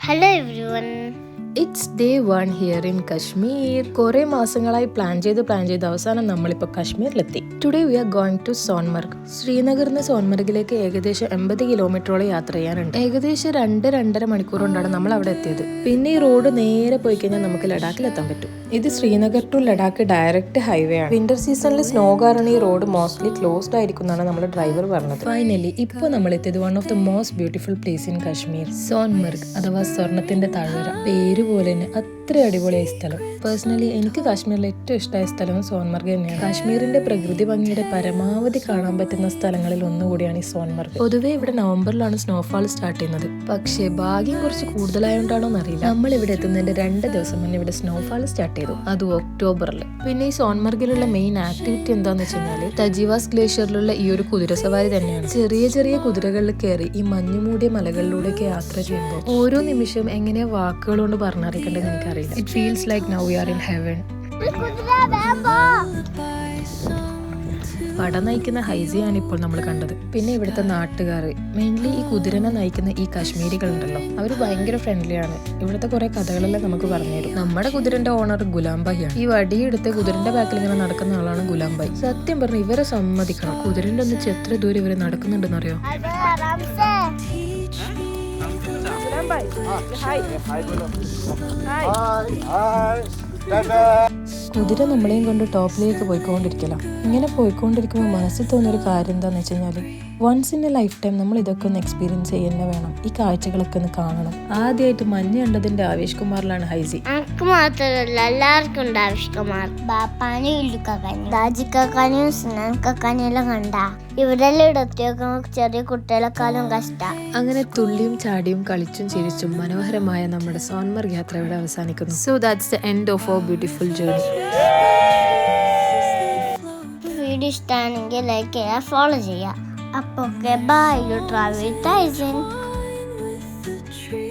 Hello everyone. It's day 1 here in Kashmir. കുറേ മാസങ്ങളായി plan ചെയ്ത് അവസാനം നമ്മളിപ്പോൾ കശ്മീരിലെത്തി. Today we are going to Sonamarg. ശ്രീനഗറിൽ നിന്ന് സോൺമർഗിലേക്ക് ഏകദേശം 80 കിലോമീറ്ററോളം യാത്ര ചെയ്യാനുണ്ട്. ഏകദേശം 2-2.5 മണിക്കൂർ കൊണ്ടാണ് നമ്മൾ അവിടെ എത്തിയത്. പിന്നെ ഈ റോഡ് നേരെ പോയി കഴിഞ്ഞാൽ നമുക്ക് ലഡാക്കിലെത്താൻ പറ്റും. ഇത് Srinagar to Ladakh direct highway ആണ്. വിന്റർ സീസണിൽ സ്നോ കാരണം ഈ റോഡ് മോസ്റ്റ്ലി ക്ലോസ്ഡ് ആയിരിക്കും എന്നാണ് നമ്മുടെ ഡ്രൈവർ പറഞ്ഞത്. ഫൈനലി ഇപ്പോൾ നമ്മൾ എത്തിയത് one of the most beautiful place in Kashmir, Sonamarg അഥവാ സ്വർണത്തിന്റെ താഴ്വര. പേര് പോലെ തന്നെ അത്ര അടിപൊളിയായ സ്ഥലം. പേഴ്സണലി എനിക്ക് കാശ്മീരിലെ ഏറ്റവും ഇഷ്ടമായ സ്ഥലം സോൺമർഗ് തന്നെയാണ്. കാശ്മീരിന്റെ പ്രകൃതി ഭംഗിയുടെ പരമാവധി കാണാൻ പറ്റുന്ന സ്ഥലങ്ങളിൽ ഒന്നുകൂടിയാണ് ഈ സോൺമർഗ്. പൊതുവെ ഇവിടെ നവംബറിലാണ് സ്നോഫാൾ സ്റ്റാർട്ട് ചെയ്യുന്നത്. പക്ഷേ ഭാഗ്യം കുറച്ച് കൂടുതലായോണ്ടാണോ എന്നറിയില്ല, നമ്മൾ ഇവിടെ എത്തുന്നതിന്റെ 2 ദിവസം മുന്നേ ഇവിടെ സ്നോഫാൾ സ്റ്റാർട്ട് ചെയ്തു, അത് ഒക്ടോബറിൽ. പിന്നെ ഈ സോൺമർഗിലുള്ള മെയിൻ ആക്ടിവിറ്റി എന്താന്ന് വെച്ച് കഴിഞ്ഞാൽ തജിവാസ് ഗ്ലേഷ്യറിലുള്ള ഈ ഒരു കുതിരസവാരി തന്നെയാണ്. ചെറിയ ചെറിയ കുതിരകളിൽ കയറി ഈ മഞ്ഞുമൂടിയ മലകളിലൂടെയൊക്കെ യാത്ര ചെയ്യുമ്പോൾ ഓരോ നിമിഷവും എങ്ങനെ വാക്കുകൾ കൊണ്ട് പറഞ്ഞറിയിക്കേണ്ടത് എനിക്കറിയില്ല. It feels like now we are in heaven. പട നയിക്കുന്ന ഹൈസിയാണ് ഇപ്പോൾ നമ്മൾ കണ്ടത്. പിന്നെ ഇവിടുത്തെ നാട്ടുകാർ, മെയിൻലി ഈ കുതിരനെ നയിക്കുന്ന ഈ കാശ്മീരികൾ ഉണ്ടല്ലോ, അവർ ഭയങ്കര ഫ്രണ്ട്ലിയാണ്. ഇവിടുത്തെ കുറെ കഥകളെല്ലാം നമുക്ക് പറഞ്ഞുതരും. നമ്മുടെ കുതിരന്റെ ഓണർ ഗുലാംബായി ആണ്. ഈ വടിയെടുത്ത് കുതിരന്റെ ബാക്കിൽ ഇങ്ങനെ നടക്കുന്ന ആളാണ് ഗുലാംബായി. സത്യം പറഞ്ഞ ഇവരെ സമ്മതിക്കണം. കുതിരന്റെ ഒന്നിച്ച് എത്ര ദൂരം ഇവര് നടക്കുന്നുണ്ടെന്ന് അറിയോ? കുതിര നമ്മളെയും കൊണ്ട് ടോപ്പിലേക്ക് പോയിക്കൊണ്ടിരിക്കല. ഇങ്ങനെ പോയിക്കൊണ്ടിരിക്കുമ്പോൾ മനസ്സിൽ തോന്നിയൊരു കാര്യം എന്താന്ന് വെച്ച് കഴിഞ്ഞാൽ, once in a lifetime നമ്മൾ ഇതൊക്കെ ഒന്ന് എക്സ്പീരിയൻസ് ചെയ്യുന്ന വേണം. ഈ കാഴ്ചകളൊക്കെ ഒന്ന് കാണണം. ആദ്യമായിട്ട് മഞ്ഞ് കണ്ടതിന്റെ ആവേശ് കുമാറിലാണ് ഹൈസി. എനിക്ക് മാത്രമല്ല എല്ലാവർക്കും ഉണ്ട് ആവേശ് കുമാർ. ബാപ്പാനും ഇല്ലുക്കാനും രാജിക്കാനും സ്നാൻകാനും എല്ലാം കണ്ട. ഇവരെല്ലാം ഇടത്തിയൊക്കെ ചെറിയ കുട്ടികളെക്കാളും കഷ്ട. അങ്ങനെ തുള്ളിയും ചാടിയും കളിച്ചും ചിരിച്ചും മനോഹരമായ നമ്മുടെ സോൺമർഗ് യാത്ര ഇവിടെ അവസാനിക്കുന്നു. So that's the end of our beautiful journey. Video ഇഷ്ടമാണെങ്കിൽ ലൈക്ക് ചെയ്യുക, ഫോളോ ചെയ്യുക. അപ്പോൾ ബൈ. You travel with ഐസിൻ.